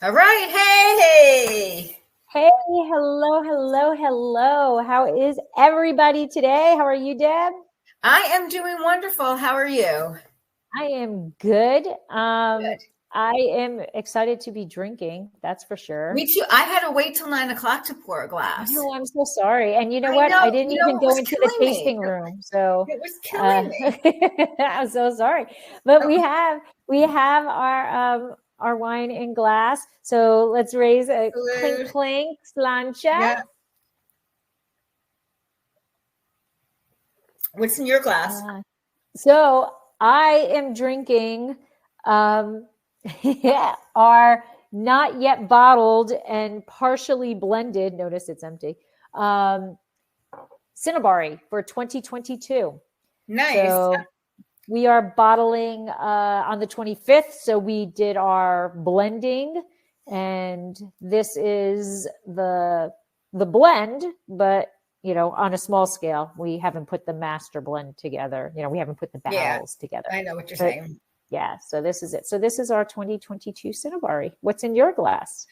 All right. Hey. Hey, hello. How is everybody today? How are you, Deb? I am doing wonderful. How are you? I am good. Good. I am excited to be drinking. That's for sure. Me too. I had to wait till 9 o'clock to pour a glass. No, I'm so sorry. And you know I what? know, I didn't even go into the me. tasting room. So It was killing me. I'm so sorry. But we have our wine in glass. So let's raise a clink clink slancha. Yeah. What's in your glass? So I am drinking our not yet bottled and partially blended, notice it's empty, Cinnabari for 2022. Nice. So we are bottling on the 25th. So we did our blending, and this is the blend, but on a small scale. We haven't put the master blend together. We haven't put the barrels together. I know what you're saying. Yeah, so this is it. So this is our 2022 Cinnabari. What's in your glass?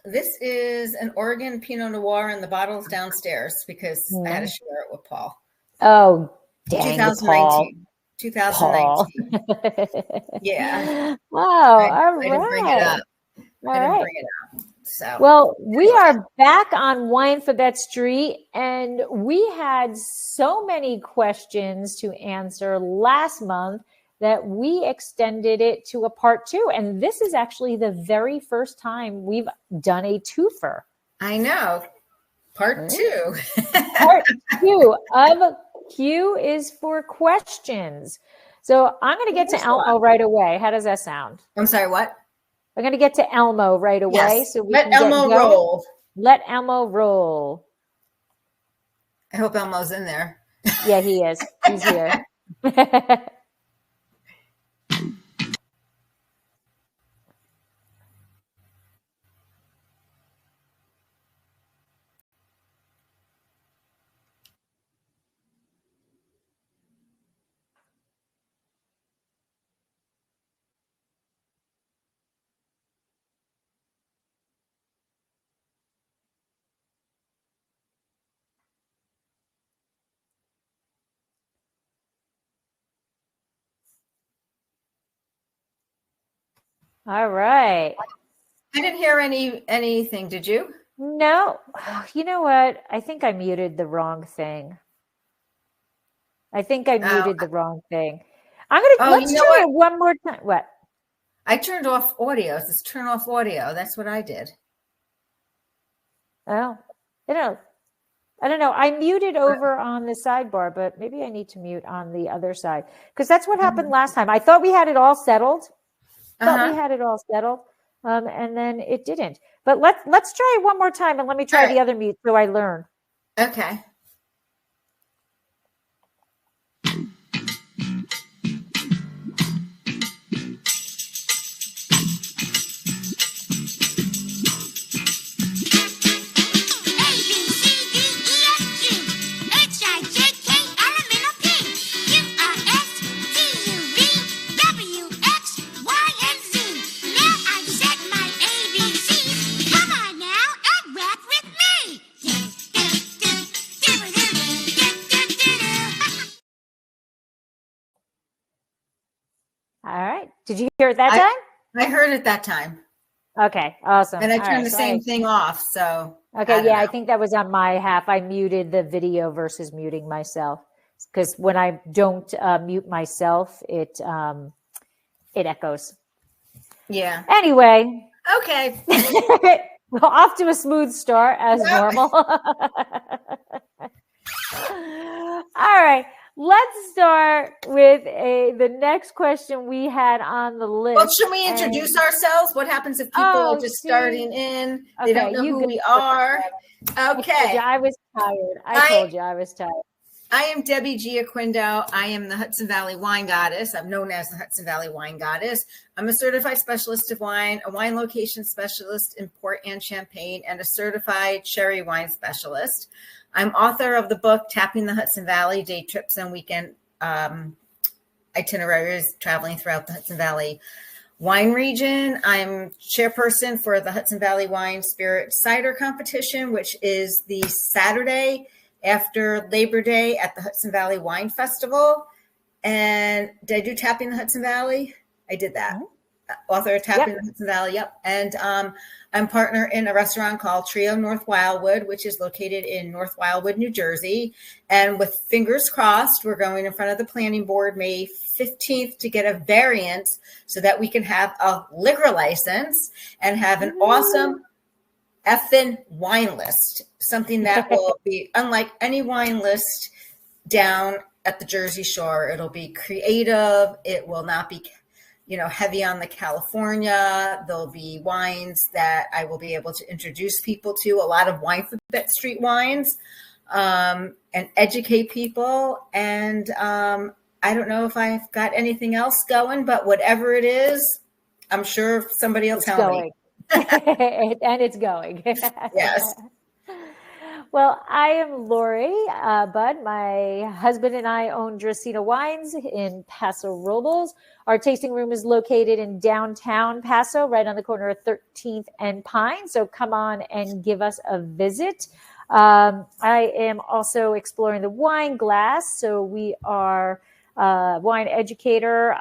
This is an Oregon Pinot Noir, and the bottle's downstairs because I had to share it with Paul. Oh, dang, 2019. 2019. Yeah. Wow. I didn't bring it up. All right. So, well, we are back on Winefabet Street, and we had so many questions to answer last month that we extended it to a part 2. And this is actually the very first time we've done a twofer. I know. Part 2. Part 2 of Q is for questions. So I'm going to get to Elmo right away. How does that sound? I'm sorry, what? I'm going to get to Elmo right away. Yes. So we let Elmo roll. Let Elmo roll. I hope Elmo's in there. Yeah, he is. He's here. All right. I didn't hear anything. Did you? No. You know what? I think I muted the wrong thing. I'm gonna let's try it one more time. What? I turned off audio. It's turn off audio. That's what I did. Oh, I don't know. I muted over on the sidebar, but maybe I need to mute on the other side, because that's what happened last time. I thought we had it all settled. And then it didn't. But let's try it one more time, and let me try the other mute so I learn. Okay. All right. Did you hear it that time? I heard it that time. Okay, awesome. And I turned the same thing off. So okay, I think that was on my half. I muted the video versus muting myself, because when I don't mute myself, it echoes. Yeah. Anyway. Okay. Well, off to a smooth start as normal. All right. Let's start with the next question we had on the list. Well, should we introduce ourselves? What happens if people are just starting in? They don't know who we are. Okay. I was tired. I told you I was tired. I am Debbie Giaquindo. I am the Hudson Valley Wine Goddess. I'm known as the Hudson Valley Wine Goddess. I'm a certified specialist of wine, a wine location specialist in port and champagne, and a certified sherry wine specialist. I'm author of the book, Tapping the Hudson Valley, Day Trips and Weekend Itineraries, Traveling Throughout the Hudson Valley. wine region. I'm chairperson for the Hudson Valley Wine Spirit Cider Competition, which is the Saturday after Labor Day at the Hudson Valley Wine Festival. And did I do Tapping the Hudson Valley? I did that. Author of Tapping the Hudson Valley. Yep. And I'm partner in a restaurant called Trio North Wildwood, which is located in North Wildwood, New Jersey. And with fingers crossed, we're going in front of the planning board May 15th to get a variance so that we can have a liquor license and have an awesome effing wine list, something that will be unlike any wine list down at the Jersey Shore. It'll be creative. It will not be, heavy on the California. There'll be wines that I will be able to introduce people to, a lot of wine for Bet Street wines, and educate people. And I don't know if I've got anything else going, but whatever it is, I'm sure somebody will tell me. And it's going. Yes. Well, I am Lori Budd. My husband and I own Dracena Wines in Paso Robles. Our tasting room is located in downtown Paso, right on the corner of 13th and Pine. So come on and give us a visit. I am also exploring the wine glass. So we are wine educator,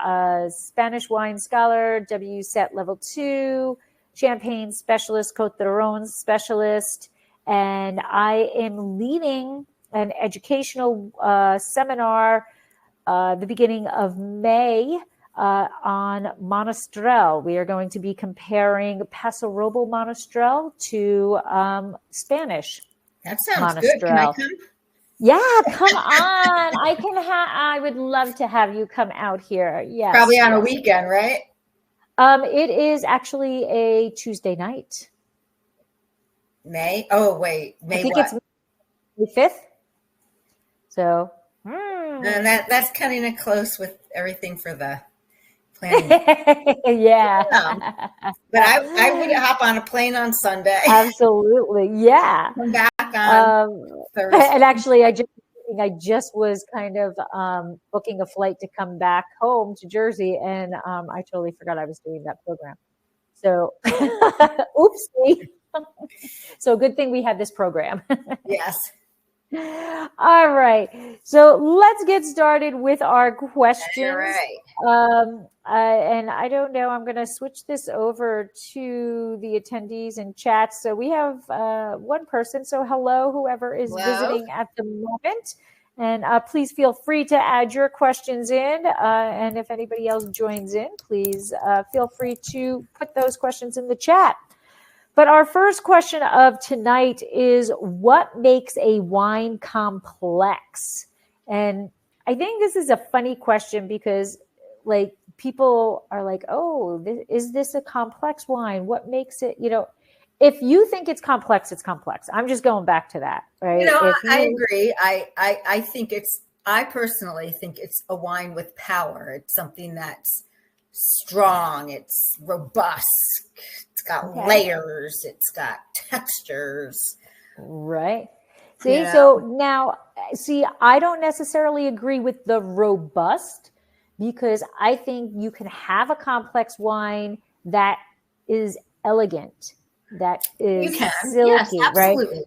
Spanish wine scholar, WSET Level 2, champagne specialist, Côte d'Aron specialist. And I am leading an educational seminar the beginning of May on Monastrell. We are going to be comparing Paso Robles Monastrell to Spanish. That sounds Monastrell. Good. Can I come? Yeah, come on. I would love to have you come out here. Yes. Probably on a weekend, right? It is actually a Tuesday night. May? Oh, wait. May I think what? It's May 5th. So. And that's cutting it close with everything for the planning. Yeah. But I would hop on a plane on Sunday. Absolutely. Yeah. Come back on Thursday. And actually, I just was kind of booking a flight to come back home to Jersey, and I totally forgot I was doing that program. So, oopsie. So good thing we had this program. Yes. All right. So let's get started with our questions. All right. And I don't know, I'm going to switch this over to the attendees and chat. So we have one person. So hello, whoever is visiting at the moment. And please feel free to add your questions in. And if anybody else joins in, please feel free to put those questions in the chat. But our first question of tonight is, what makes a wine complex? And I think this is a funny question because, like, people are like, oh, is this a complex wine? What makes it, if you think it's complex, it's complex. I'm just going back to that, right? I agree. I personally think it's a wine with power. It's something that's strong. It's robust. It's got layers. It's got textures. Right. See, so now, I don't necessarily agree with the robust, because I think you can have a complex wine that is elegant, that is silky, yes, absolutely. Right?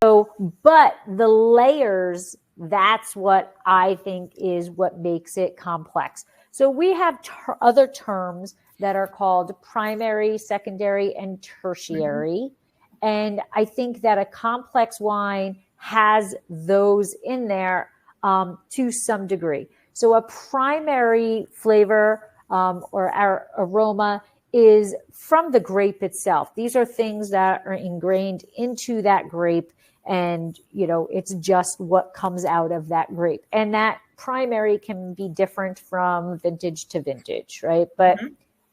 So, but the layers, that's what I think is what makes it complex. So we have other terms that are called primary, secondary, and tertiary. Mm-hmm. And I think that a complex wine has those in there to some degree. So a primary flavor or our aroma is from the grape itself. These are things that are ingrained into that grape, and it's just what comes out of that grape. And that primary can be different from vintage to vintage, right? But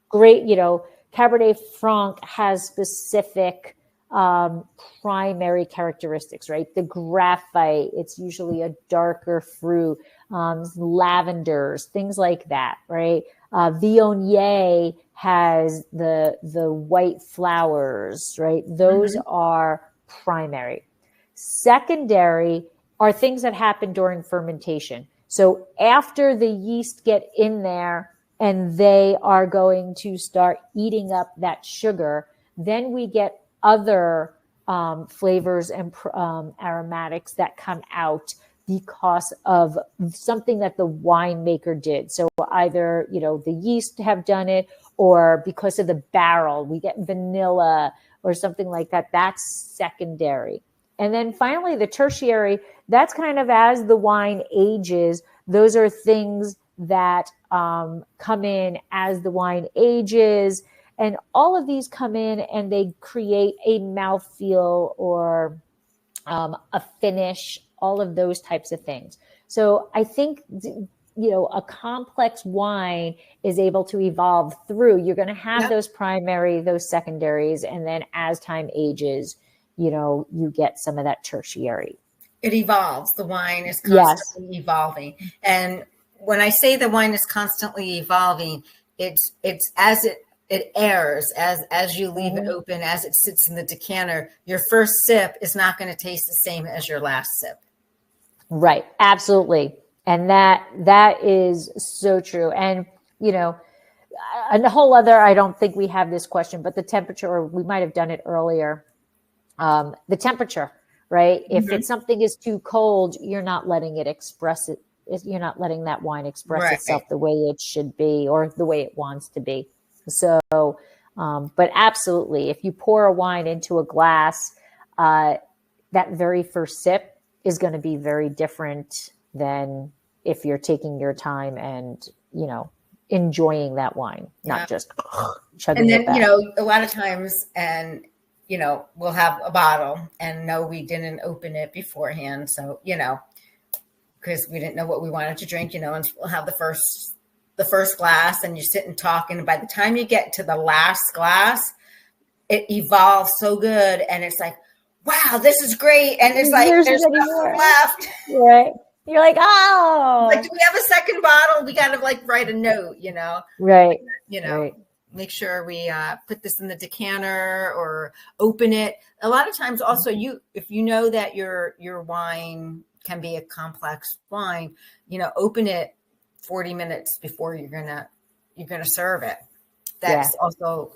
great, Cabernet Franc has specific primary characteristics, right? The graphite, it's usually a darker fruit, lavenders, things like that, right? Viognier has the white flowers, right? Those are primary. Secondary are things that happen during fermentation. So after the yeast get in there and they are going to start eating up that sugar. Then we get other flavors and aromatics that come out because of something that the winemaker did. So either, the yeast have done it, or because of the barrel, we get vanilla or something like that. That's secondary. And then finally, the tertiary, that's kind of as the wine ages. Those are things that come in as the wine ages. And all of these come in and they create a mouthfeel or a finish, all of those types of things. So I think, a complex wine is able to evolve through. You're going to have those primary, those secondaries, and then as time ages, you get some of that tertiary. It evolves. The wine is constantly evolving. And when I say the wine is constantly evolving, it's as it airs, as you leave it open, as it sits in the decanter, your first sip is not going to taste the same as your last sip. Right. Absolutely. And that is so true. And, a whole other, I don't think we have this question, but the temperature, or we might have done it earlier. The temperature, right? If it's something is too cold, you're not letting it express it. You're not letting that wine express itself the way it should be or the way it wants to be. So, but absolutely, if you pour a wine into a glass, that very first sip is going to be very different than if you're taking your time and, enjoying that wine, not just chugging it back. And then, a lot of times, and, we'll have a bottle and no, we didn't open it beforehand. So, because we didn't know what we wanted to drink, and we'll have the first glass and you sit and talk. And by the time you get to the last glass, it evolves so good. And it's like, wow, this is great. And it's like, there's nothing left. Right. You're like, oh, like, do we have a second bottle? We got to write a note, Right. Right. Make sure we put this in the decanter or open it. A lot of times also if you know that your wine can be a complex wine, open it 40 minutes before you're gonna serve it. That's also,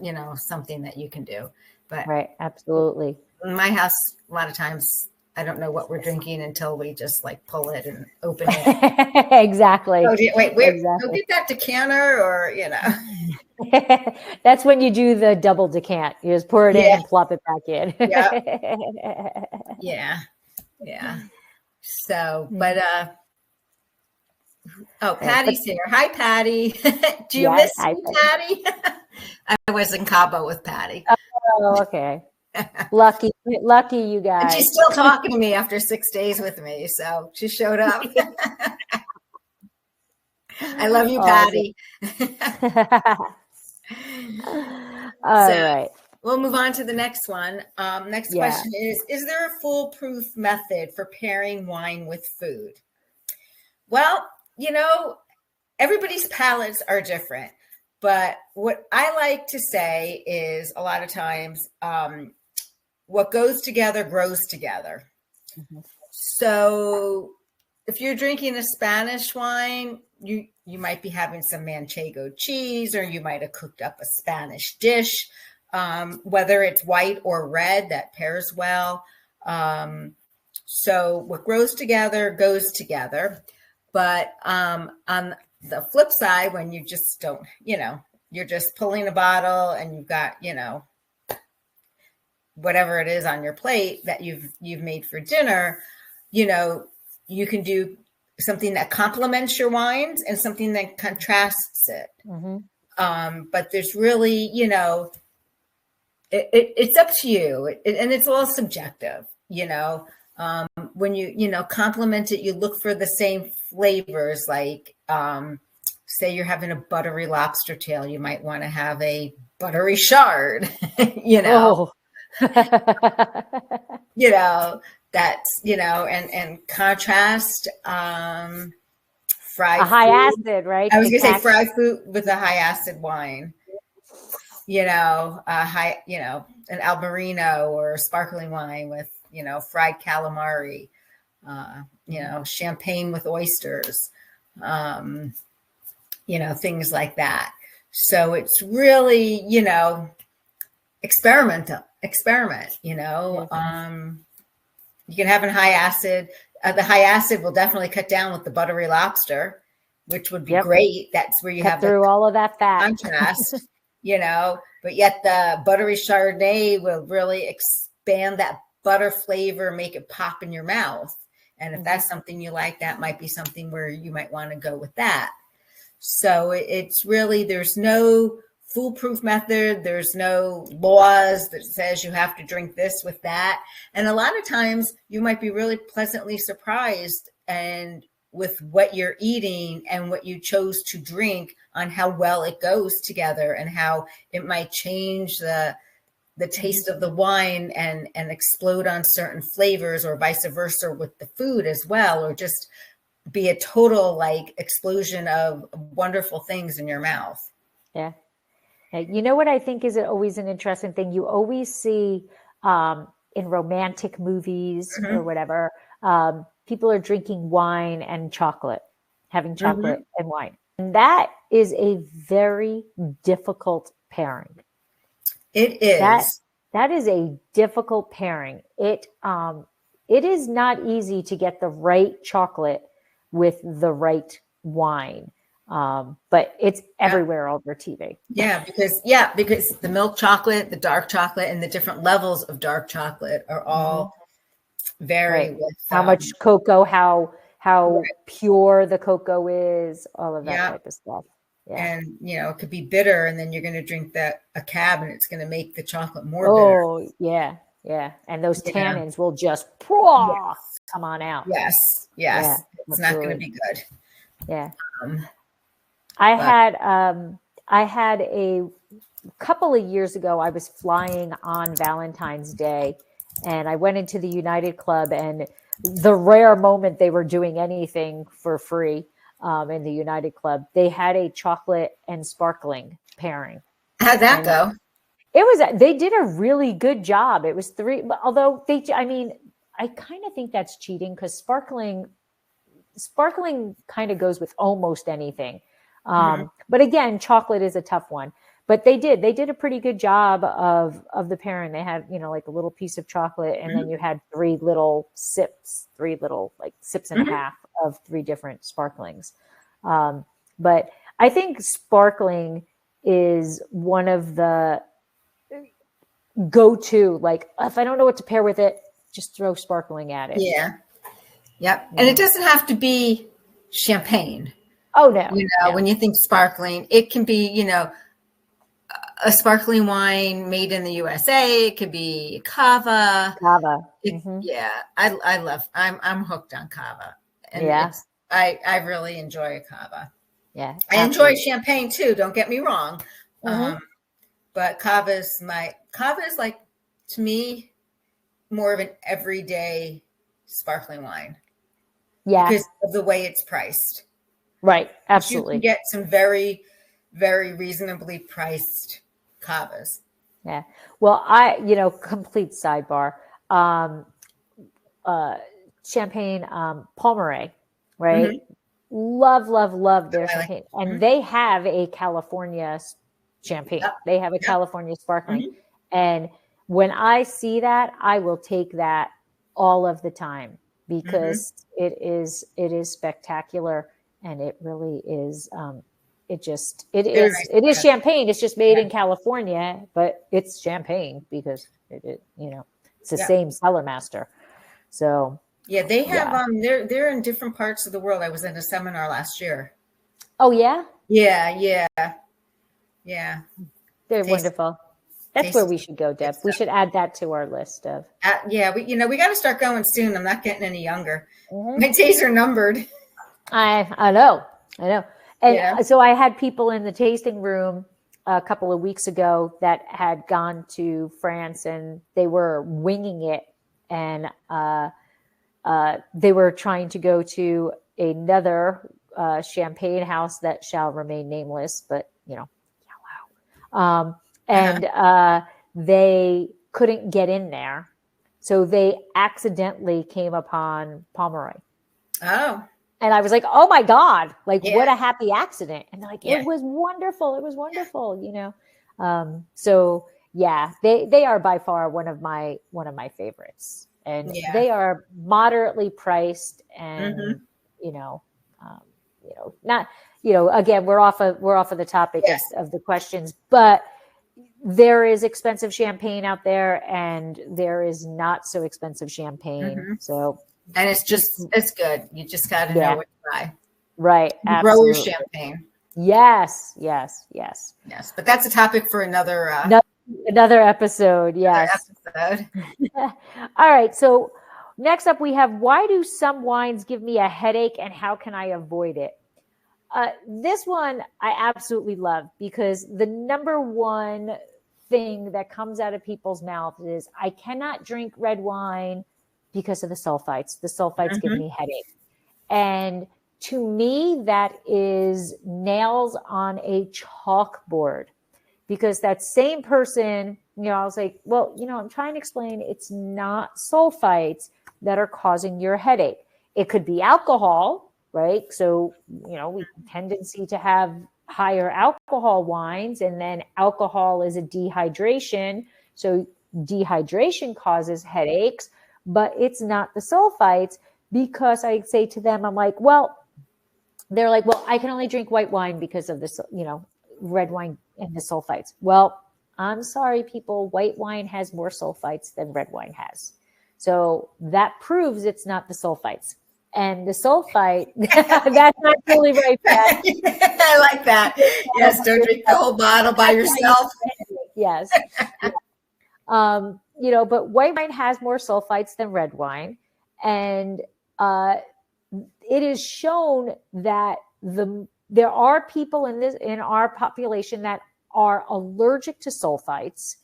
something that you can do. But right, absolutely. In my house, a lot of times I don't know what we're drinking until we just pull it and open it. Exactly. Oh, wait, go get that decanter, or That's when you do the double decant. You just pour it in and plop it back in. Yeah. So, but Patty's here. Hi, Patty. Do you miss me, Patty? I was in Cabo with Patty. Oh, okay. Lucky you guys. And she's still talking to me after 6 days with me, so she showed up. I love you, Patty. All right. We'll move on to the next one. Next question is there a foolproof method for pairing wine with food? Well, everybody's palates are different. But what I like to say is a lot of times what goes together grows together. Mm-hmm. So if you're drinking a Spanish wine, you might be having some manchego cheese, or you might have cooked up a Spanish dish, whether it's white or red, that pairs well. So what grows together goes together. But on the flip side, when you just don't, you're just pulling a bottle and you've got, whatever it is on your plate that you've made for dinner, you can do something that complements your wines and something that contrasts it. Mm-hmm. But there's really, it's up to you, and it's a little subjective, when you complement it, you look for the same flavors, say you're having a buttery lobster tail, you might want to have a buttery shard, that's, and contrast, fried high food. acid, right? I was going to say fried food with a high acid wine, an Albarino or sparkling wine with, fried calamari, champagne with oysters, things like that. So it's really, experiment, you can have a high acid. The high acid will definitely cut down with the buttery lobster, which would be great. That's where you cut have through all of that fat contrast, but yet the buttery Chardonnay will really expand that butter flavor, make it pop in your mouth. And if that's something you like, that might be something where you might want to go with that. So it's really, there's no foolproof method. There's no laws that says you have to drink this with that. And a lot of times you might be really pleasantly surprised and with what you're eating and what you chose to drink on how well it goes together and how it might change the taste of the wine and explode on certain flavors, or vice versa with the food as well, or just be a total explosion of wonderful things in your mouth. Yeah. You know what I think is always an interesting thing? You always see in romantic movies or whatever, people are drinking wine and chocolate, having chocolate and wine. And that is a very difficult pairing. It is. That is a difficult pairing. It is not easy to get the right chocolate with the right wine. But it's everywhere over TV. Because the milk chocolate, the dark chocolate, and the different levels of dark chocolate are all vary with how much cocoa, how pure the cocoa is, all of that type of stuff. Yeah. And it could be bitter, and then you're going to drink a cab, and it's going to make the chocolate more bitter. Oh, yeah. And those tannins will just come on out. Yes. Yeah, it's not going to be good. Yeah. I had a couple of years ago, I was flying on Valentine's Day, and I went into the United Club, and the rare moment they were doing anything for free in the United Club, they had a chocolate and sparkling pairing. How'd that go? They did a really good job. It was although I kind of think that's cheating, because sparkling kind of goes with almost anything. But again, chocolate is a tough one. But they did a pretty good job of the pairing. They had, like a little piece of chocolate, and then you had three little sips and a half of three different sparklings. But I think sparkling is one of the go-to, if I don't know what to pair with it, just throw sparkling at it. Yeah. Yep. And it doesn't have to be champagne. Oh, no. When you think sparkling, it can be, a sparkling wine made in the USA. It could be cava. Yeah. I'm hooked on cava. And I really enjoy a cava. Yeah. I enjoy champagne too. Don't get me wrong. But cava is to me, more of an everyday sparkling wine. Yeah. Because of the way it's priced. Right. Absolutely. You can get some very, very reasonably priced cavas. Yeah. Well, complete sidebar. Champagne, Palmeraie, right? Love their champagne. And they have a California champagne. They have a California sparkling. And when I see that, I will take that all of the time, because it is spectacular, and it really is. It is champagne. It's just made in California, but it's champagne because it's the same cellar master. So they have they're in different parts of the world. I was in a seminar last year. Oh yeah? Yeah. They're wonderful. That's where we should go, Deb. We should add that to our list of. We got to start going soon. I'm not getting any younger. My days are numbered. I know. And so I had people in the tasting room a couple of weeks ago that had gone to France, and they were winging it, and they were trying to go to another champagne house that shall remain nameless, but yellow. And they couldn't get in there, so they accidentally came upon Palmeraie. Oh. And I was like, oh my God, like Yeah. what a happy accident. And they're like, Yeah. it was wonderful. It was wonderful, you know? So yeah, they are by far one of my favorites, and Yeah. they are moderately priced, and Mhm. you know, not, again, we're off of the topic Yes. of the questions, but there is expensive champagne out there, and there is not so expensive champagne. Mhm. So, And it's good. You just got to Yeah. know what to buy. right, You grow your absolutely. champagne. Yes. Yes, but that's a topic for another Another episode. Yes. episode. All right. So next up, we have, why do some wines give me a headache, and how can I avoid it? This one I absolutely love, because the number one thing that comes out of people's mouths is, I cannot drink red wine because of the sulfites. The sulfites give me headache. And to me, that is nails on a chalkboard, because that same person, I was like, well, I'm trying to explain, it's not sulfites that are causing your headache. It could be alcohol, right? So, we have tendency to have higher alcohol wines, and then alcohol is a dehydration. So dehydration causes headaches, but it's not the sulfites, because I say to them, I'm like, they're like, well, I can only drink white wine because of this, red wine and the sulfites. Well, I'm sorry, people, white wine has more sulfites than red wine has. So that proves it's not the sulfites. And the sulfite, that's not really right, Pat. I like that. Yes, don't drink the whole bottle by yourself. Yes. But white wine has more sulfites than red wine. And it is shown that there are people in our population that are allergic to sulfites,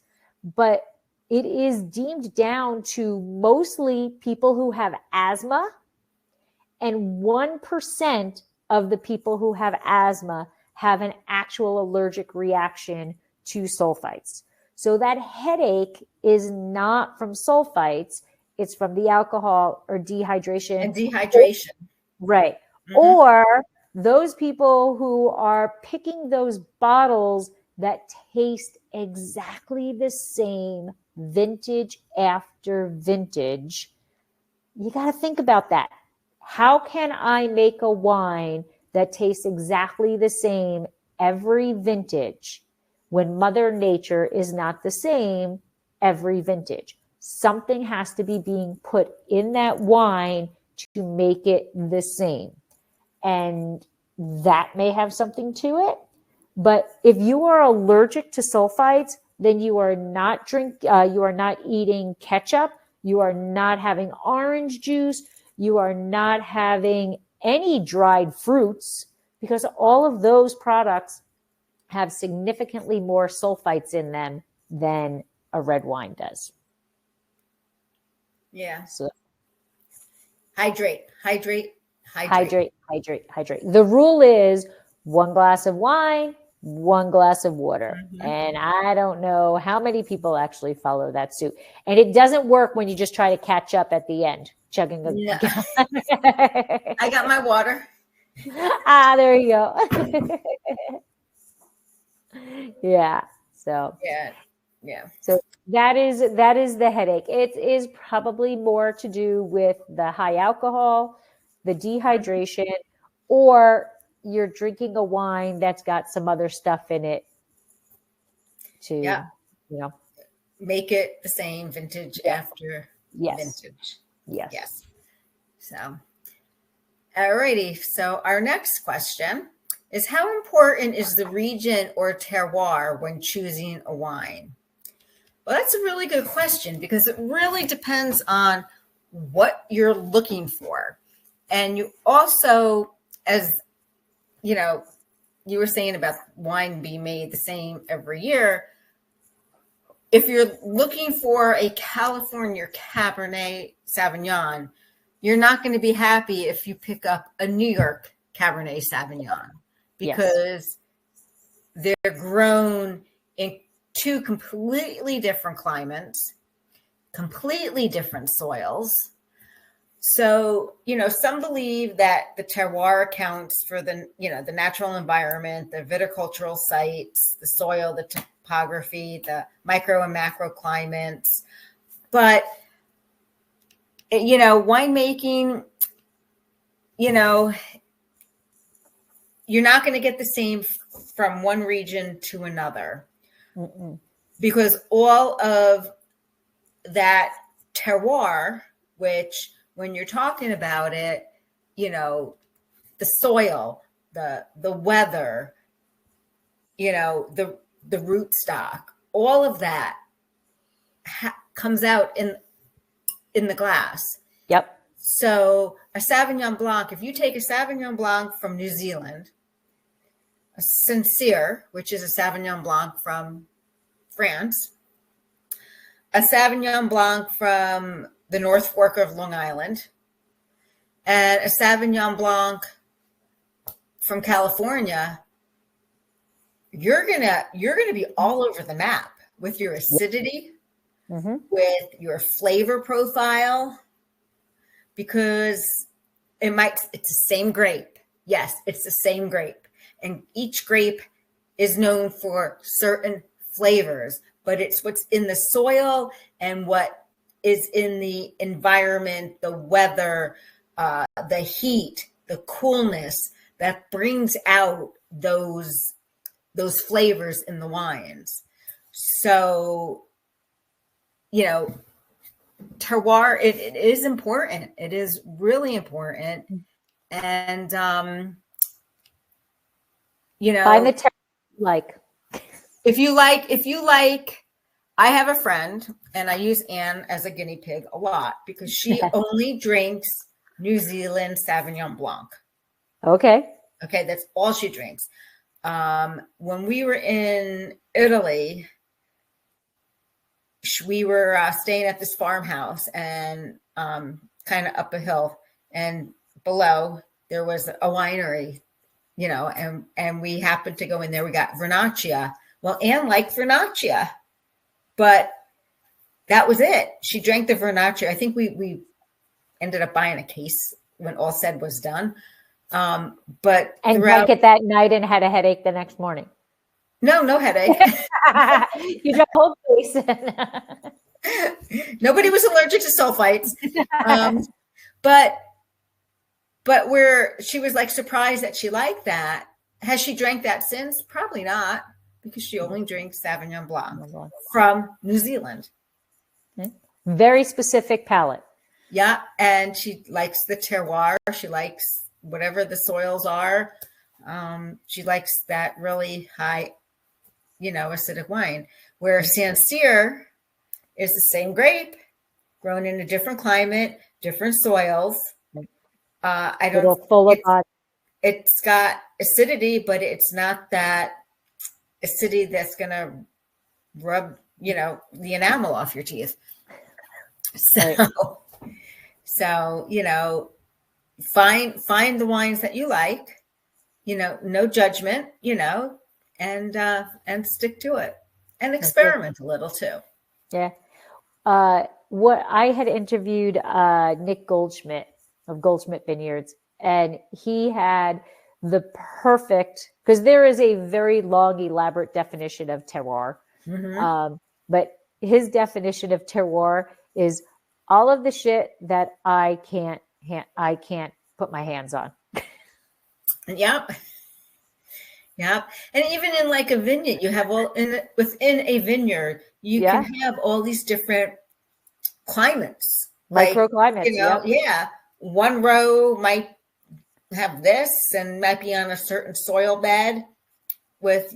but it is deemed down to mostly people who have asthma, and 1% of the people who have asthma have an actual allergic reaction to sulfites. So that headache is not from sulfites, it's from the alcohol or dehydration. And dehydration. Right. Or those people who are picking those bottles that taste exactly the same vintage after vintage. You got to think about that. How can I make a wine that tastes exactly the same every vintage when Mother Nature is not the same every vintage? Something has to be being put in that wine to make it the same. And that may have something to it. But if you are allergic to sulfites, then you are not eating ketchup. You are not having orange juice. You are not having any dried fruits, because all of those products have significantly more sulfites in them than a red wine does. Yeah. So hydrate. The rule is 1 glass of wine, 1 glass of water. And I don't know how many people actually follow that suit. And it doesn't work when you just try to catch up at the end, chugging I got my water. There you go. Yeah. So yeah. So that is the headache. It is probably more to do with the high alcohol, the dehydration, or you're drinking a wine that's got some other stuff in it to, make it the same vintage after vintage. Yes. So, alrighty. So our next question is, how important is the region or terroir when choosing a wine? Well, that's a really good question, because it really depends on what you're looking for. And you also, as you were saying about wine being made the same every year, if you're looking for a California Cabernet Sauvignon, you're not going to be happy if you pick up a New York Cabernet Sauvignon, because they're grown in 2 completely different climates, completely different soils. So, some believe that the terroir accounts for the natural environment, the viticultural sites, the soil, the topography, the micro and macro climates. But, winemaking, you're not going to get the same from one region to another. Mm-mm. Because all of that terroir, which when you're talking about it, the soil, the weather, the root stock, all of that comes out in the glass. Yep. So a Sauvignon Blanc, if you take a Sauvignon Blanc from New Zealand, a Sincere, which is a Sauvignon Blanc from France, a Sauvignon Blanc from the North Fork of Long Island, and a Sauvignon Blanc from California, you're gonna be all over the map with your acidity, mm-hmm. with your flavor profile, because it's the same grape. Yes, it's the same grape, and each grape is known for certain flavors, but it's what's in the soil and what is in the environment, the weather, the heat, the coolness that brings out those flavors in the wines. So, terroir, it is important. It is really important. And, Find the terroir if you like, I have a friend, and I use Anne as a guinea pig a lot because she only drinks New Zealand Sauvignon Blanc. Okay, that's all she drinks. When we were in Italy, we were staying at this farmhouse, and kind of up a hill, and below there was a winery, and we happened to go in there. We got Vernaccia. Well, Anne liked Vernaccia, but that was it. She drank the Vernaccia. I think we ended up buying a case when all said was done. But drank it that night and had a headache the next morning. No headache. You drank whole case. Nobody was allergic to sulfites. But she was like surprised that she liked that. Has she drank that since? Probably not, because she only drinks Sauvignon Blanc from New Zealand. Very specific palate. Yeah, and she likes the terroir. She likes whatever the soils are. She likes that really high, acidic wine. Where Sincere is the same grape, grown in a different climate, different soils. It's got acidity, but it's not that acidity that's going to rub, the enamel off your teeth. So, find the wines that you like, no judgment, and stick to it, and experiment a little too. Yeah. What I had interviewed Nick Goldschmidt of Goldschmidt Vineyards, and he had the perfect, because there is a very long, elaborate definition of terroir. Mm-hmm. But his definition of terroir is all of the shit that I can't put my hands on. Yep. And even in like a vineyard, you have within a vineyard, you can have all these different climates, microclimates. Yeah. One row might have this and might be on a certain soil bed with,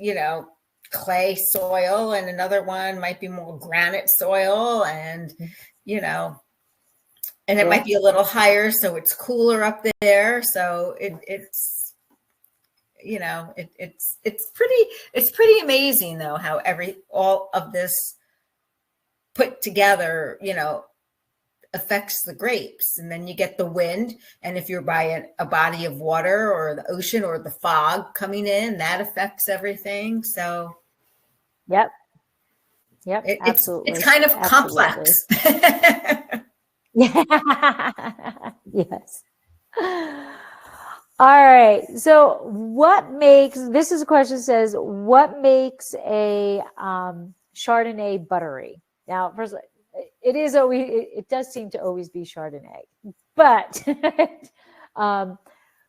clay soil, and another one might be more granite soil, and, and it might be a little higher, so it's cooler up there. So it's pretty amazing though, how all of this put together, affects the grapes. And then you get the wind, and if you're by a body of water or the ocean or the fog coming in, that affects everything. So absolutely. It's kind of complex. Yes. All right. So this is a question that says, what makes a Chardonnay buttery? Now, first, it does seem to always be Chardonnay, but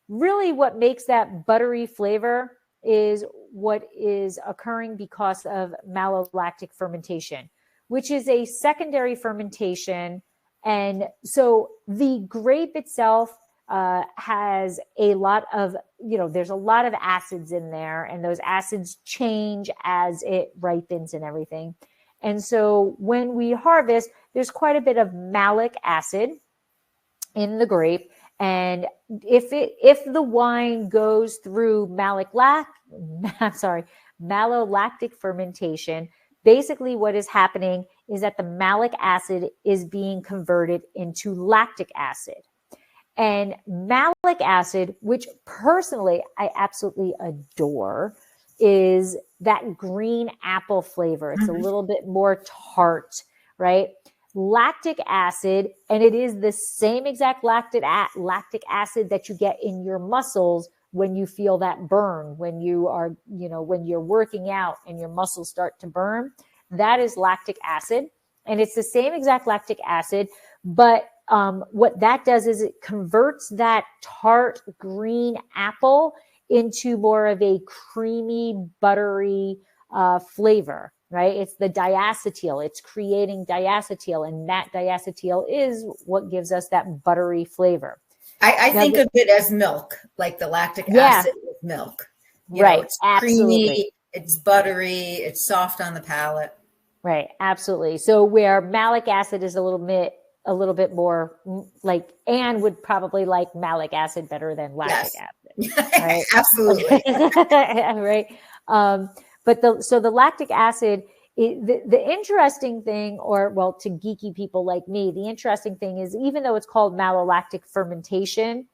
really what makes that buttery flavor is what is occurring because of malolactic fermentation, which is a secondary fermentation. And so the grape itself has a lot of, there's a lot of acids in there, and those acids change as it ripens and everything. And so when we harvest, there's quite a bit of malic acid in the grape. And if the wine goes through malolactic fermentation, basically what is happening is that the malic acid is being converted into lactic acid. And malic acid, which personally I absolutely adore, is that green apple flavor. It's a little bit more tart, right? Lactic acid, and it is the same exact lactic acid that you get in your muscles when you feel that burn, when you are, when you're working out and your muscles start to burn. That is lactic acid, and it's the same exact lactic acid, but what that does is it converts that tart green apple into more of a creamy, buttery flavor, right? It's the diacetyl. It's creating diacetyl, and that diacetyl is what gives us that buttery flavor. I think of it as milk, like the lactic acid with milk. Right. It's Absolutely. creamy, it's buttery, it's soft on the palate. Right. Absolutely. So where malic acid is a little bit more like, Anne would probably like malic acid better than lactic acid. Right? Absolutely. Right. But the lactic acid, the interesting thing, to geeky people like me, the interesting thing is, even though it's called malolactic fermentation,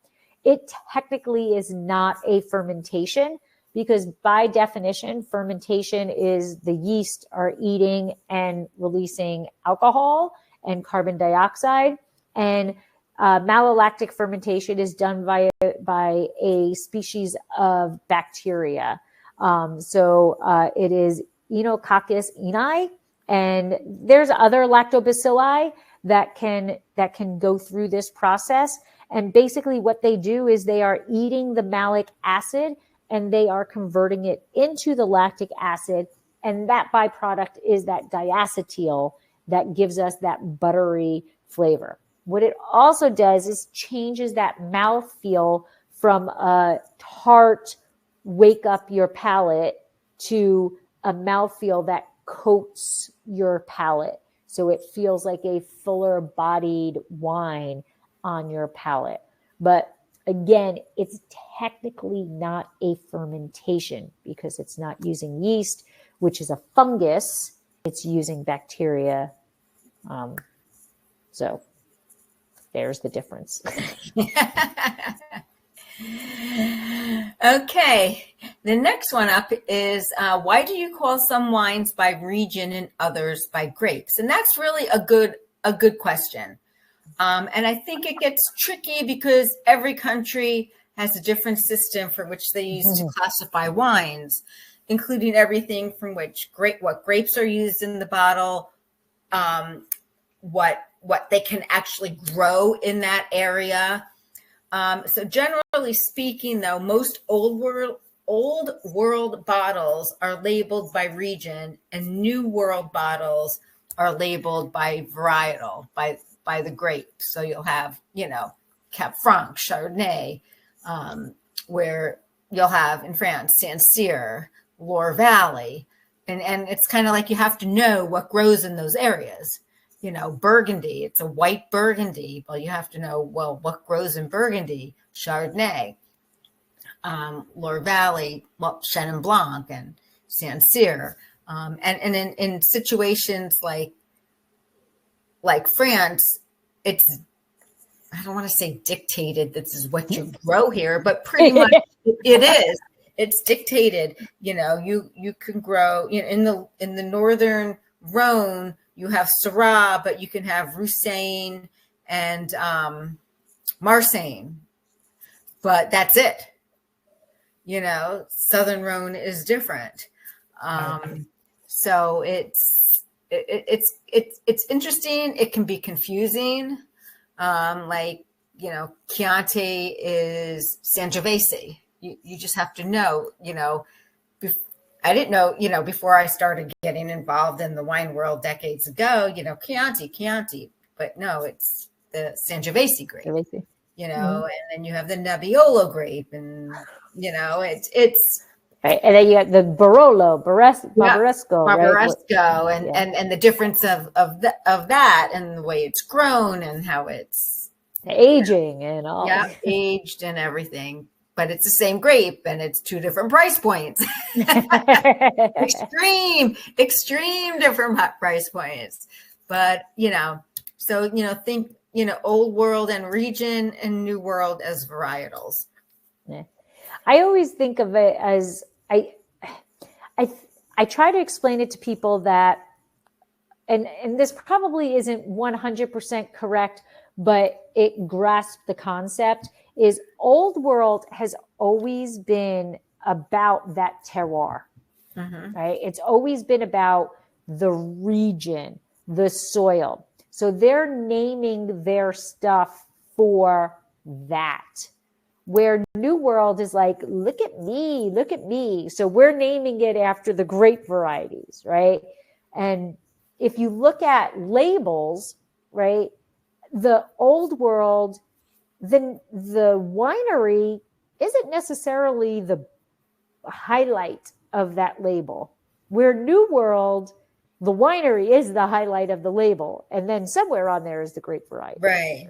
it technically is not a fermentation, because by definition, fermentation is the yeast are eating and releasing alcohol and carbon dioxide. And malolactic fermentation is done by a species of bacteria. It is Enococcus eni, and there's other lactobacilli that can go through this process. And basically what they do is they are eating the malic acid and they are converting it into the lactic acid. And that byproduct is that diacetyl that gives us that buttery flavor. What it also does is changes that mouthfeel from a tart, wake up your palate, to a mouthfeel that coats your palate. So it feels like a fuller bodied wine on your palate. But again, it's technically not a fermentation because it's not using yeast, which is a fungus. It's using bacteria. So there's the difference. Okay. The next one up is why do you call some wines by region and others by grapes? And that's really a good question. And I think it gets tricky because every country has a different system for which they use to classify wines, including everything from what grapes are used in the bottle, what they can actually grow in that area. So generally speaking, though, most old world bottles are labeled by region, and new world bottles are labeled by varietal, by the grape. So you'll have, Cab Franc, Chardonnay, where you'll have in France, Sancerre, Loire Valley. And it's kind of like you have to know what grows in those areas. Burgundy, it's a white Burgundy. Well, you have to know, what grows in Burgundy? Chardonnay. Loire Valley, Chenin Blanc and Sancerre. And in situations like France, it's, I don't want to say dictated, this is what you grow here, but pretty much it is. It's dictated. You can grow in the northern Rhone, you have Syrah, but you can have Roussanne and Marseille, but that's it. Southern Rhone is different. So it's interesting. It can be confusing. Chianti is Sangiovese. You just have to know, I didn't know, before I started getting involved in the wine world decades ago, Chianti, but no, it's the Sangiovese grape, and then you have the Nebbiolo grape, and, it's right. And then you have the Barbaresco, right? and the difference of that and the way it's grown and how it's aging and all. Yeah, aged and everything. But it's the same grape and it's two different price points. extreme different price points. But, think, old world and region and new world as varietals. Yeah. I always think of it as I try to explain it to people that, and this probably isn't 100% correct, but it grasped the concept, is old world has always been about that terroir, right? It's always been about the region, the soil. So they're naming their stuff for that. Where New World is like, look at me. So we're naming it after the grape varieties, right? And if you look at labels, right, the old world, then the winery isn't necessarily the highlight of that label. Where New World, the winery is the highlight of the label. And then somewhere on there is the grape variety. Right?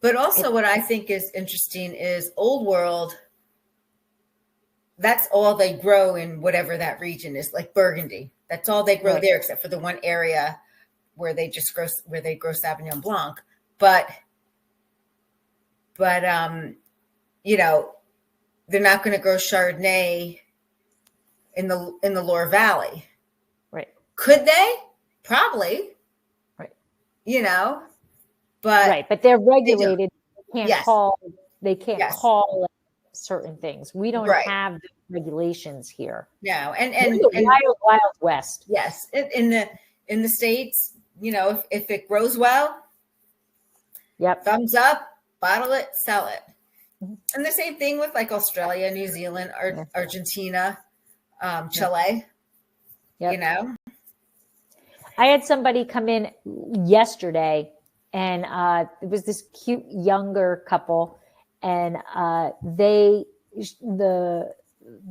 But also what I think is interesting is old world, that's all they grow in whatever that region is, like Burgundy. That's all they grow there, except for the one area where they grow Sauvignon Blanc. But they're not going to grow Chardonnay in the Loire Valley. Right. Could they? Probably. Right. But they're regulated. They can't Yes. call certain things. We don't have the regulations here. No, and wild west. Yes, in the States, if it grows well, thumbs up, bottle it, sell it. And the same thing with like Australia, New Zealand, Argentina, Chile. I had somebody come in yesterday, and it was this cute younger couple, and the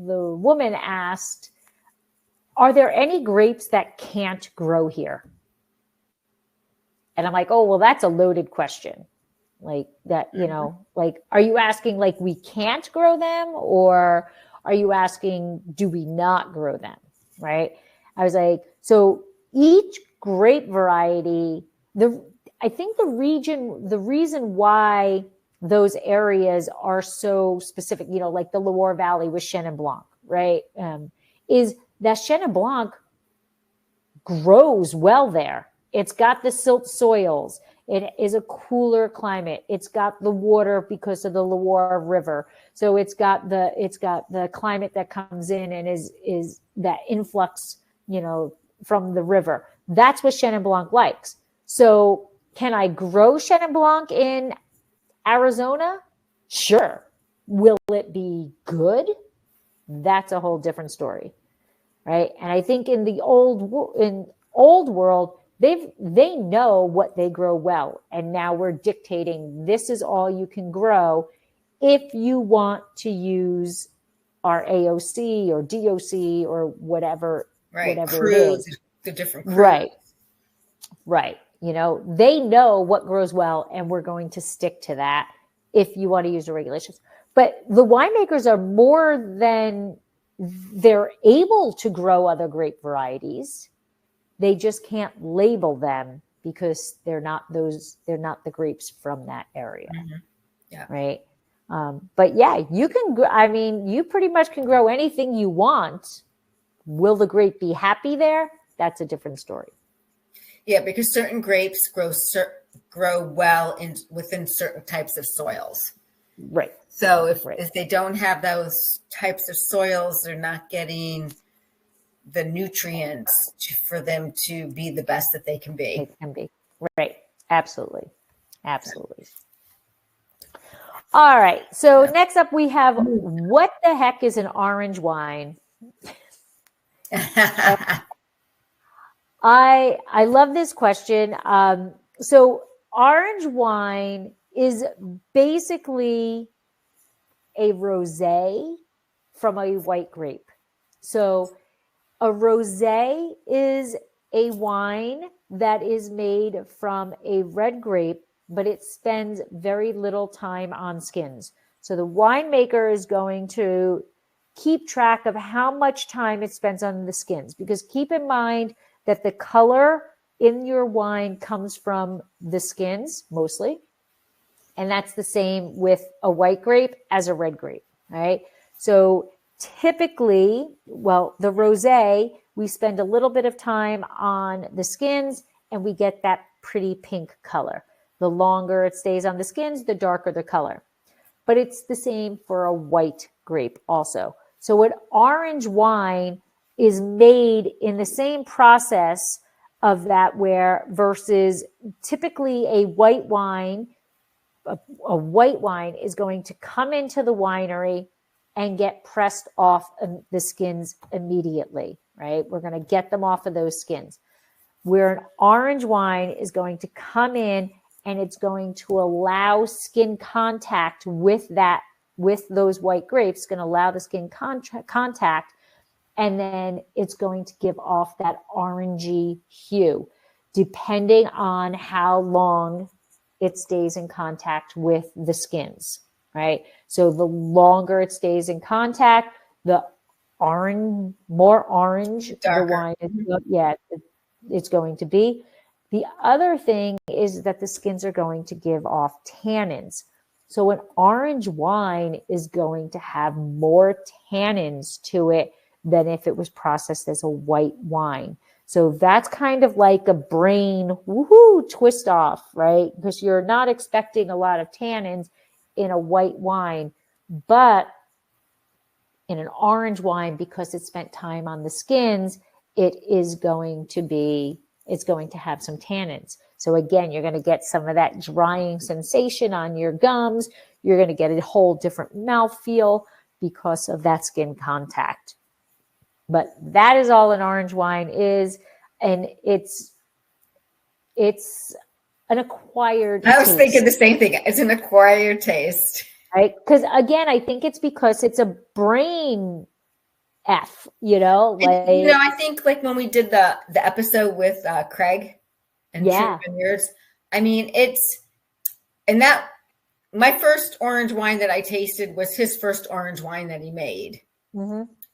woman asked, "Are there any grapes that can't grow here?" And I'm like, "Oh, well, that's a loaded question. Like that, like, are you asking like we can't grow them, or are you asking do we not grow them?" Right? I was like, so each grape variety, I think the reason why those areas are so specific, like the Loire Valley with Chenin Blanc, right? Is that Chenin Blanc grows well there. It's got the silt soils. It is a cooler climate. It's got the water because of the Loire River. So it's got the climate that comes in and is that influx, from the river. That's what Chenin Blanc likes. So can I grow Chenin Blanc in Arizona? Sure. Will it be good? That's a whole different story, right? And I think in the old world, they know what they grow well, and now we're dictating this is all you can grow if you want to use our AOC or DOC or whatever, whatever it is. The different crews. Right. They know what grows well, and we're going to stick to that if you want to use the regulations. But the winemakers are more than they're able to grow other grape varieties. They just can't label them because they're not the grapes from that area. Yeah. Right. But yeah, you can, you pretty much can grow anything you want. Will the grape be happy there? That's a different story. Yeah, because certain grapes grow grow well within certain types of soils. Right. So if they don't have those types of soils, they're not getting the nutrients for them to be the best that they can be. It can be. Right. Absolutely. Absolutely. All right. So next up we have, what the heck is an orange wine? I love this question. So orange wine is basically a rosé from a white grape. So a rosé is a wine that is made from a red grape, but it spends very little time on skins. So the winemaker is going to keep track of how much time it spends on the skins, because keep in mind that the color in your wine comes from the skins mostly. And that's the same with a white grape as a red grape, right? So typically, well, the rosé, we spend a little bit of time on the skins and we get that pretty pink color. The longer it stays on the skins, the darker the color. But it's the same for a white grape also. So an orange wine is made in the same process of that, where versus typically a white wine is going to come into the winery and get pressed off the skins immediately, right? We're going to get them off of those skins. Where an orange wine is going to come in and it's going to allow skin contact with those white grapes, going to allow the skin contact, and then it's going to give off that orangey hue, depending on how long it stays in contact with the skins, right? So the longer it stays in contact, the more orange Darker. the wine is, it's going to be. The other thing is that the skins are going to give off tannins. So an orange wine is going to have more tannins to it than if it was processed as a white wine. So that's kind of like a brain twist off, right? Because you're not expecting a lot of tannins in a white wine, but in an orange wine, because it spent time on the skins, it's going to have some tannins. So again, you're going to get some of that drying sensation on your gums. You're going to get a whole different mouthfeel because of that skin contact. But that is all an orange wine is, and it's an acquired taste. I was thinking the same thing. It's an acquired taste. Right? Because again, I think it's because it's a brain F, I think like when we did the episode with Craig and True Vineyards, I mean, my first orange wine that I tasted was his first orange wine that he made,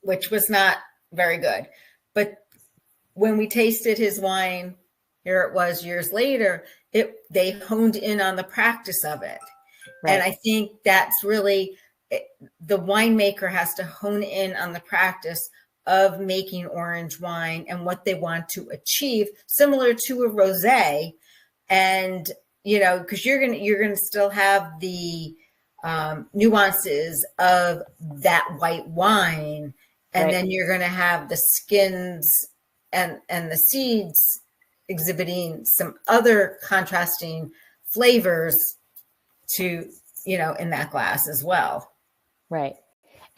which was not very good. But when we tasted his wine, here it was years later, they honed in on the practice of it. Right. And I think that's really, the winemaker has to hone in on the practice of making orange wine and what they want to achieve, similar to a rosé. And, because you're going to still have the nuances of that white wine. And then you're going to have the skins and the seeds exhibiting some other contrasting flavors to, in that glass as well. Right.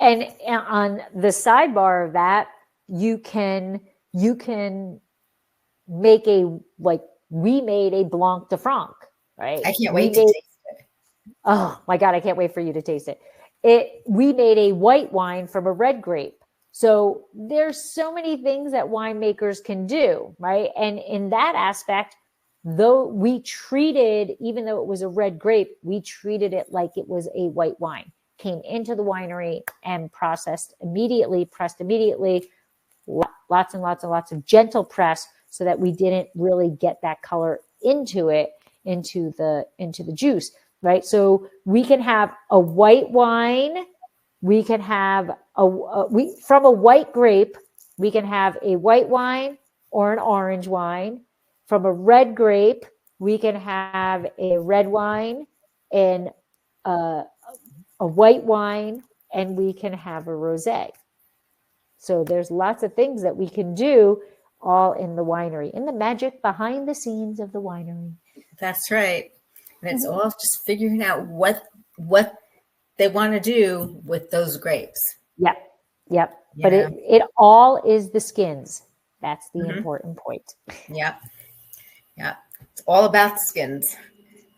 And on the sidebar of that, you can make we made a Blanc de Franc, right? I can't wait to taste it. Oh my God, I can't wait for you to taste it. We made a white wine from a red grape. So there's so many things that winemakers can do, right? And in that aspect, even though it was a red grape, we treated it like it was a white wine. Came into the winery and pressed immediately, lots and lots and lots of gentle press, so that we didn't really get that color into the juice, right? So we can have a white wine. We can have from a white grape, we can have a white wine or an orange wine. From a red grape, We can have a red wine and a white wine, and we can have a rosé. So there's lots of things that we can do all in the winery, in the magic behind the scenes of the winery. That's right. And it's all just figuring out what they want to do with those grapes. Yep. Yeah. But it all is the skins. That's the important point. Yeah. It's all about the skins.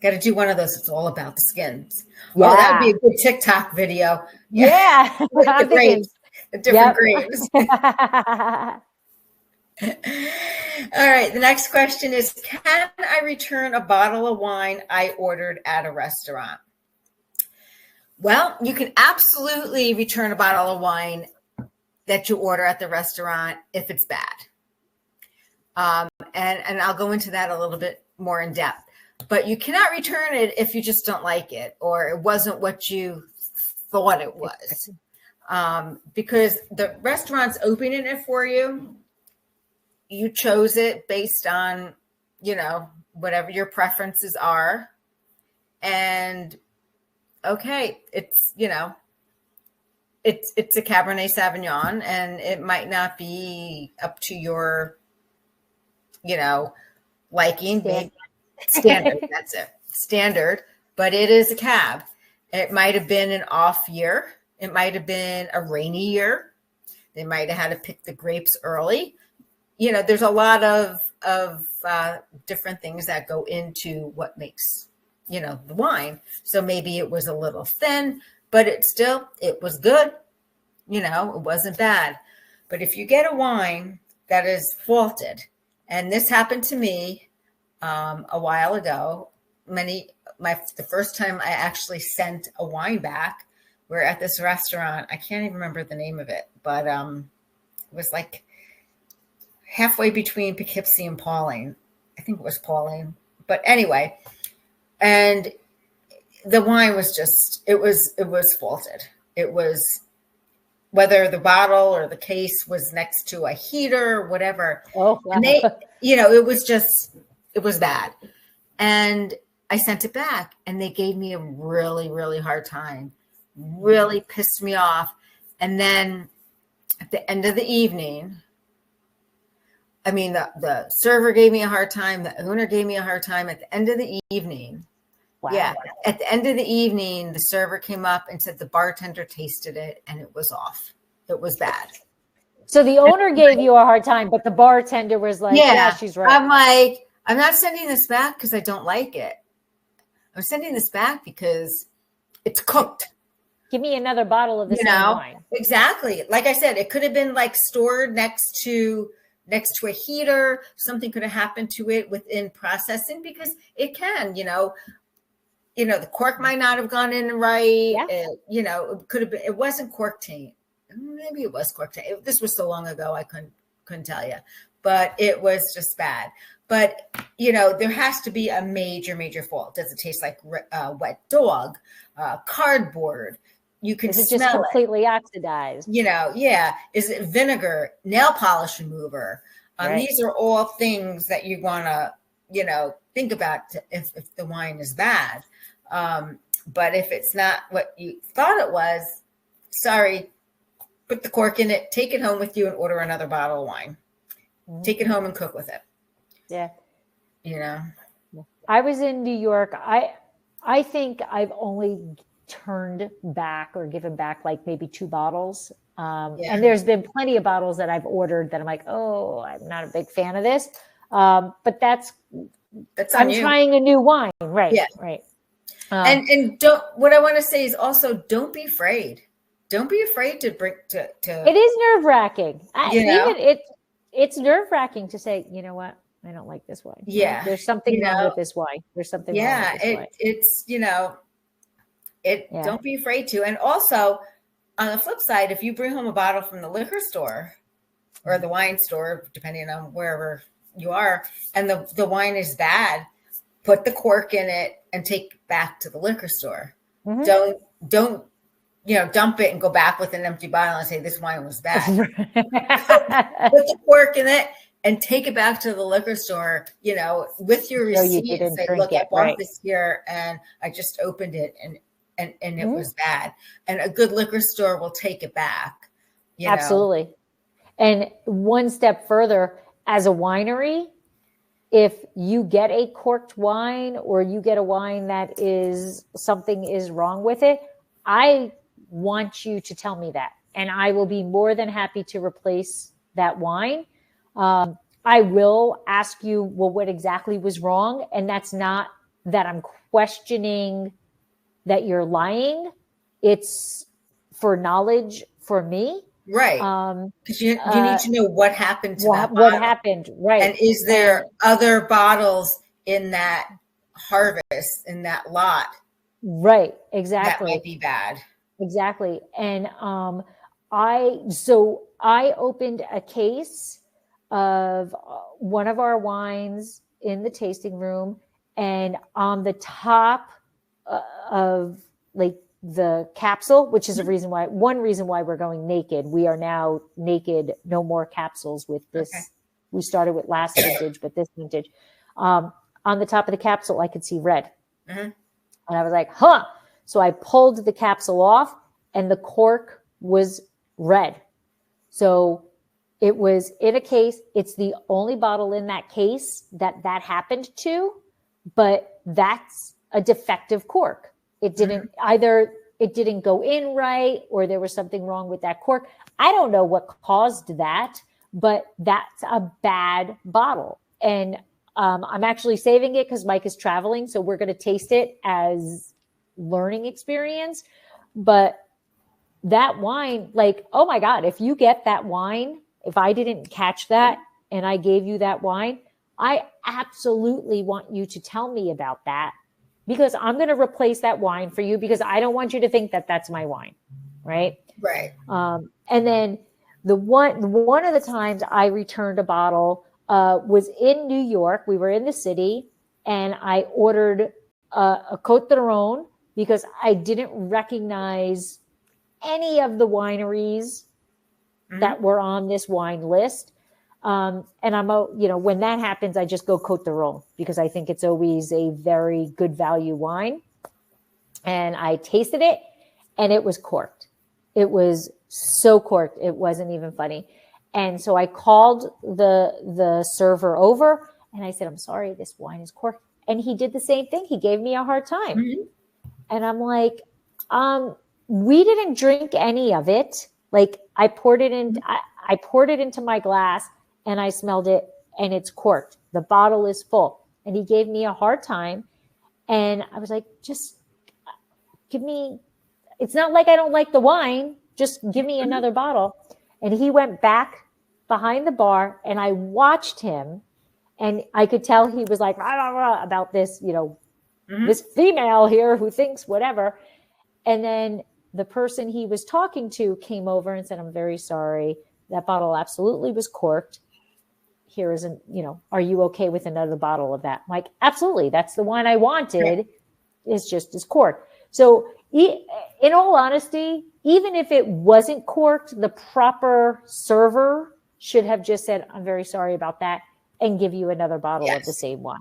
Got to do one of those. It's all about the skins. Yeah. Oh, that would be a good TikTok video. Yeah. With the grapes, the different grapes. All right. The next question is, can I return a bottle of wine I ordered at a restaurant? Well, you can absolutely return a bottle of wine that you order at the restaurant if it's bad. And I'll go into that a little bit more in depth. But you cannot return it if you just don't like it or it wasn't what you thought it was. Because the restaurant's opening it for you. You chose it based on, whatever your preferences are. And okay, it's a Cabernet Sauvignon, and it might not be up to your, liking. Standard, that's it. Standard, but it is a cab. It might have been an off year. It might have been a rainy year. They might have had to pick the grapes early. There's a lot of different things that go into what makes, the wine. So maybe it was a little thin, but it was good. It wasn't bad. But if you get a wine that is faulted, and this happened to me a while ago, the first time I actually sent a wine back, we're at this restaurant. I can't even remember the name of it, but it was like halfway between Poughkeepsie and Pauline. I think it was Pauline, but anyway, and the wine was it was faulted. It was, whether the bottle or the case was next to a heater or whatever. Oh, wow. And it was bad. And I sent it back and they gave me a really, really hard time, really pissed me off. And then at the end of the evening, the server gave me a hard time. The owner gave me a hard time at the end of the evening. Wow. Yeah. At the end of the evening, the server came up and said the bartender tasted it and it was off. It was bad. So the owner gave you a hard time, but the bartender was like, yeah, she's right. I'm like, I'm not sending this back because I don't like it. I'm sending this back because it's cooked. Give me another bottle of the same wine. Exactly. Like I said, it could have been like stored next to a heater. Something could have happened to it within processing, because it can, the cork might not have gone in right. Yeah. It could have been, it wasn't cork taint. Maybe it was cork taint. This was so long ago, I couldn't tell you, but it was just bad. But, there has to be a major, major fault. Does it taste like wet dog, cardboard? You can Is smell it just completely oxidized? Yeah. Is it vinegar, nail polish remover? Right. These are all things that you want to, think about if the wine is bad. But if it's not what you thought it was, sorry, put the cork in it, take it home with you and order another bottle of wine. Mm-hmm. Take it home and cook with it. Yeah. I was in New York. I think I've only turned back or given back like maybe 2 bottles. And there's been plenty of bottles that I've ordered that I'm like, oh, I'm not a big fan of this. But that's I'm trying a new wine. Right. Yeah. Right. And what I want to say is also, don't be afraid. Don't be afraid to bring to. It is nerve-wracking. It's nerve-wracking to say, you know what? I don't like this wine. Yeah. There's something wrong with this wine. There's something wrong with this wine. It's don't be afraid to. And also, on the flip side, if you bring home a bottle from the liquor store or the wine store, depending on wherever you are, and the wine is bad, put the cork in it and take it back to the liquor store. Mm-hmm. Don't dump it and go back with an empty bottle and say this wine was bad. Put the cork in it and take it back to the liquor store, with your No, you receipt and didn't say, drink look, I it, bought right? this here and I just opened it and it Mhm. was bad. And a good liquor store will take it back, Absolutely. And one step further, as a winery, if you get a corked wine or you get a wine that something is wrong with it, I want you to tell me that. And I will be more than happy to replace that wine. I will ask you, well, what exactly was wrong? And that's not that I'm questioning that you're lying. It's for knowledge for me. Right. Because you need to know what happened to that What bottle. happened, right? And is there other bottles in that harvest, in that lot? Right, exactly. That might be bad. Exactly. And I opened a case of one of our wines in the tasting room, and on the top of like the capsule, which is one reason why we're going naked. We are now naked, no more capsules with this. Okay. We started with last vintage, but this vintage, on the top of the capsule, I could see red. Mm-hmm. And I was like, huh. So I pulled the capsule off and the cork was red. So it was in a case. It's the only bottle in that case that happened to, but that's a defective cork. It didn't it didn't go in right, or there was something wrong with that cork. I don't know what caused that, but that's a bad bottle. And I'm actually saving it because Mike is traveling. So we're going to taste it as learning experience. But that wine, like, oh my God, if you get that wine, if I didn't catch that and I gave you that wine, I absolutely want you to tell me about that, because I'm going to replace that wine for you, because I don't want you to think that that's my wine. Right. Right. And then one of the times I returned a bottle was in New York. We were in the city and I ordered a Côte d'Aron because I didn't recognize any of the wineries that were on this wine list. And I'm, when that happens, I just go Côte d'Aron because I think it's always a very good value wine. And I tasted it and it was corked. It was so corked. It wasn't even funny. And so I called the server over and I said, I'm sorry, this wine is corked. And he did the same thing. He gave me a hard time. Mm-hmm. And I'm like, we didn't drink any of it. Like I poured it into my glass and I smelled it and it's corked. The bottle is full. And he gave me a hard time. And I was like, just give me, it's not like I don't like the wine. Just give me another bottle. And he went back behind the bar and I watched him and I could tell he was like, rah, rah, rah, about this, this female here who thinks whatever. And then the person he was talking to came over and said, I'm very sorry. That bottle absolutely was corked. Here isn't, are you okay with another bottle of that? I'm like, absolutely. That's the wine I wanted. It's just as corked. So in all honesty, even if it wasn't corked, the proper server should have just said, I'm very sorry about that, and give you another bottle of the same wine,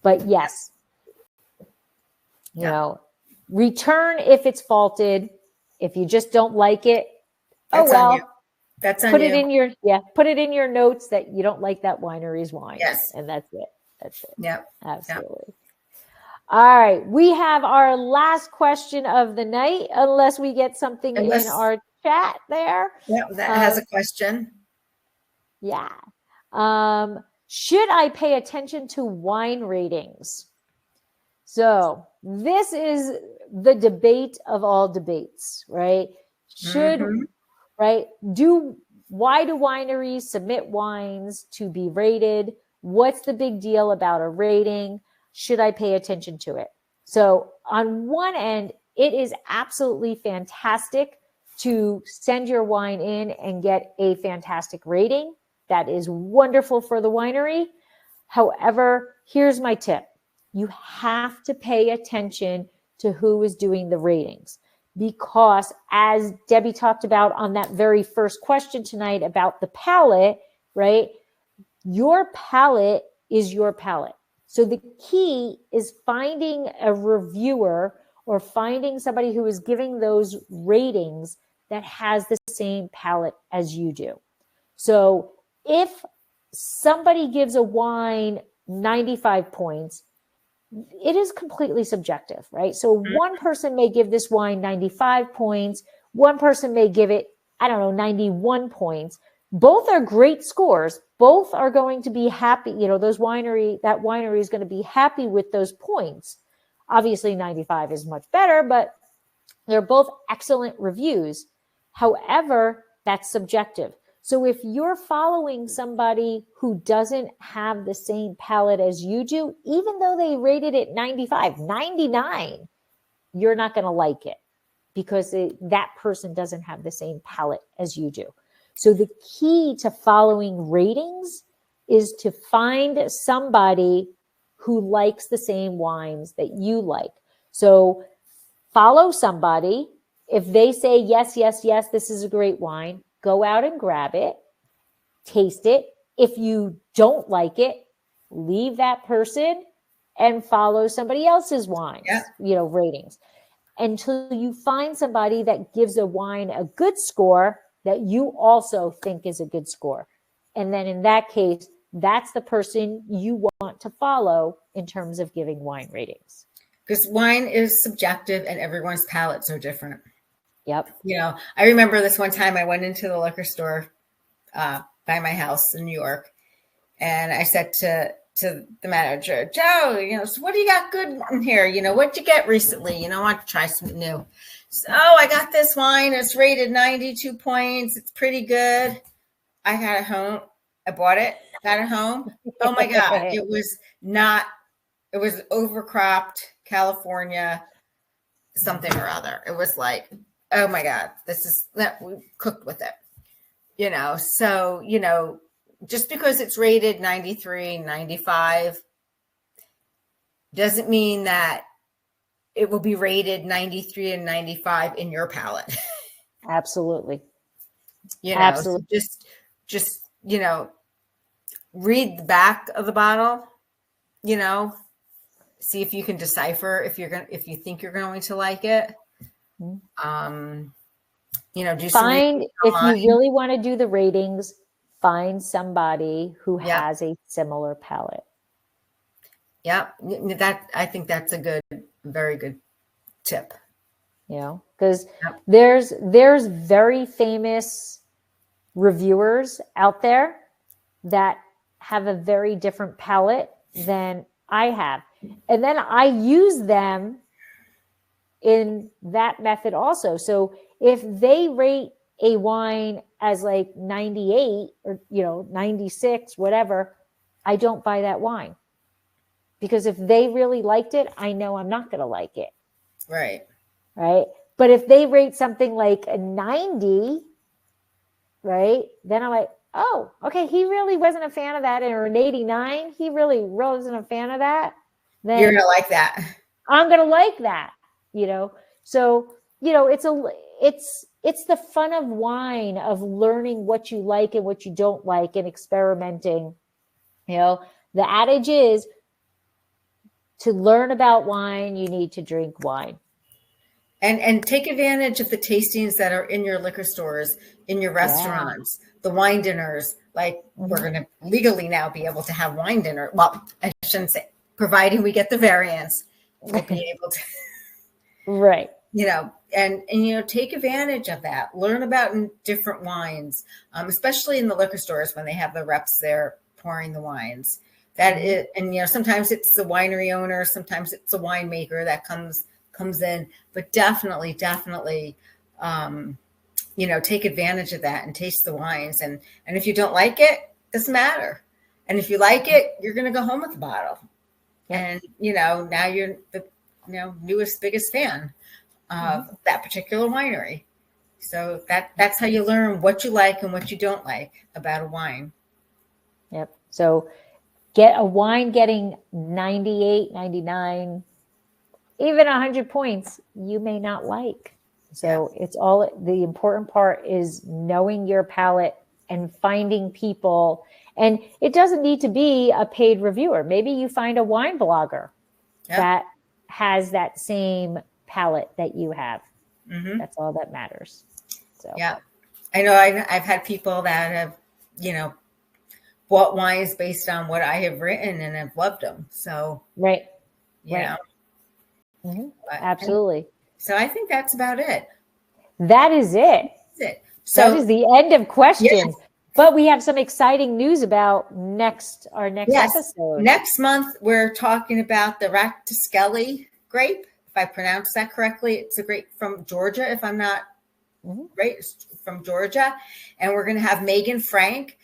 But yes, return if it's faulted. If you just don't like it, that's on you. That's on put you. Put it in your notes that you don't like that winery's wine. Yes. And that's it. That's it. Yep. Absolutely. Yep. All right. We have our last question of the night, unless we get something in our chat there. Yeah, that has a question. Yeah. Should I pay attention to wine ratings? So this is the debate of all debates, right? Why do wineries submit wines to be rated? What's the big deal about a rating? Should I pay attention to it? So on one end, it is absolutely fantastic to send your wine in and get a fantastic rating. That is wonderful for the winery. However, here's my tip. You have to pay attention to who is doing the ratings, because as Debbie talked about on that very first question tonight about the palate, right? Your palate is your palate. So the key is finding a reviewer or finding somebody who is giving those ratings that has the same palate as you do. So if somebody gives a wine 95 points, it is completely subjective, right? So one person may give this wine 95 points. One person may give it, 91 points. Both are great scores. Both are going to be happy. That winery is going to be happy with those points. Obviously 95 is much better, but they're both excellent reviews. However, that's subjective. So if you're following somebody who doesn't have the same palate as you do, even though they rated it 95, 99, you're not going to like it because that person doesn't have the same palate as you do. So the key to following ratings is to find somebody who likes the same wines that you like. So follow somebody. If they say, yes, yes, yes, this is a great wine, go out and grab it, taste it. If you don't like it, leave that person and follow somebody else's wines, ratings, until you find somebody that gives a wine a good score that you also think is a good score. And then in that case, that's the person you want to follow in terms of giving wine ratings. Because wine is subjective and everyone's palates are different. Yep. I remember this one time I went into the liquor store by my house in New York, and I said to the manager, Joe, so what do you got good in here? What'd you get recently? I want to try something new. So I got this wine. It's rated 92 points. It's pretty good. I got it home. I bought it, got it home. Oh my God. It was overcropped California, something or other. It was like, oh my God, we cooked with it, so, just because it's rated 93, 95 doesn't mean that it will be rated 93 and 95 in your palate. Absolutely. Absolutely. So just, read the back of the bottle, see if you can decipher if you think you're going to like it. Do find, if you really want to do the ratings, find somebody who has a similar palate. Yeah, I think that's a very good tip. Because there's very famous reviewers out there that have a very different palate than I have. And then I use them in that method also. So if they rate a wine as like 98 or 96, whatever, I don't buy that wine, because if they really liked it, I know I'm not going to like it. Right. But if they rate something like a 90, right, then I'm like, oh, okay, he really wasn't a fan of that. Or an 89, he really wasn't a fan of that. Then you're going to like that. I'm going to like that. So, it's the fun of wine, of learning what you like and what you don't like and experimenting. The adage is, to learn about wine, you need to drink wine. And take advantage of the tastings that are in your liquor stores, in your restaurants, the wine dinners. Like, we're going to legally now be able to have wine dinner. Well, I shouldn't say, providing we get the variants, we'll be able to. Right. And take advantage of that. Learn about different wines, especially in the liquor stores when they have the reps there pouring the wines. Sometimes it's the winery owner, sometimes it's a winemaker that comes in, but definitely, take advantage of that and taste the wines. And if you don't like it, doesn't matter. And if you like it, you're going to go home with the bottle. And, now you're the newest, biggest fan of that particular winery. So that's how you learn what you like and what you don't like about a wine. Yep. So get a wine getting 98, 99, even 100 points, you may not like. So it's all, the important part is knowing your palate and finding people. And it doesn't need to be a paid reviewer. Maybe you find a wine blogger that has that same palate that you have. Mm-hmm. That's all that matters. So yeah, I know I've had people that have, bought wines based on what I have written and have loved them. So, right. Mm-hmm. Absolutely. So I think that's about it. That is it. That's it. So that is the end of questions. Yes. But we have some exciting news about our next episode. Next month, we're talking about the Ratiskelly grape. If I pronounce that correctly, it's a grape from Georgia, if I'm not right, it's from Georgia. And we're going to have Megan Frank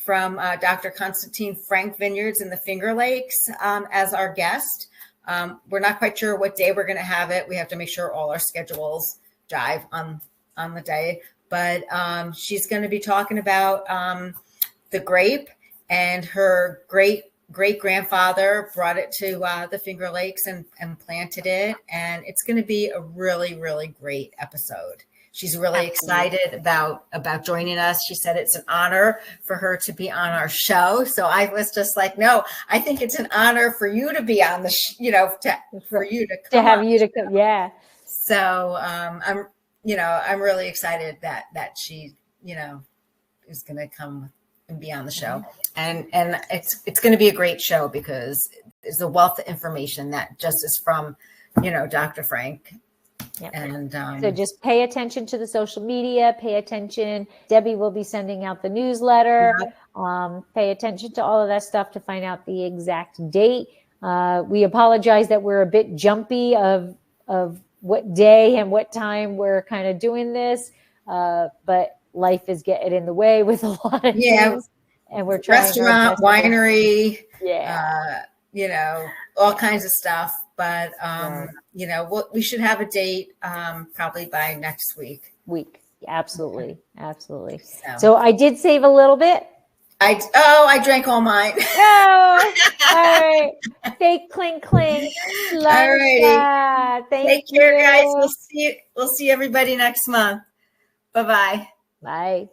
from Dr. Constantine Frank Vineyards in the Finger Lakes as our guest. We're not quite sure what day we're going to have it. We have to make sure all our schedules jive on the day. But she's going to be talking about the grape, and her great-grandfather brought it to the Finger Lakes and planted it. And it's going to be a really, really great episode. She's really excited about joining us. She said it's an honor for her to be on our show. So I was just like, no, I think it's an honor for you to be on the, for you to come. To have you to come, yeah. So I'm really excited that she, is going to come and be on the show. And it's going to be a great show because there's a wealth of information that just is from, Dr. Frank. Yep. And so just pay attention to the social media, pay attention. Debbie will be sending out the newsletter. Pay attention to all of that stuff to find out the exact date. We apologize that we're a bit jumpy of what day and what time we're kind of doing this. But life is getting in the way with a lot of things. And we're trying restaurant, winery, all kinds of stuff. But, we should have a date probably by next week. Absolutely. Absolutely. So I did save a little bit. I drank all mine. Oh, all right. Fake clink clink. All right. Take care, guys. We'll see everybody next month. Bye-bye. Bye.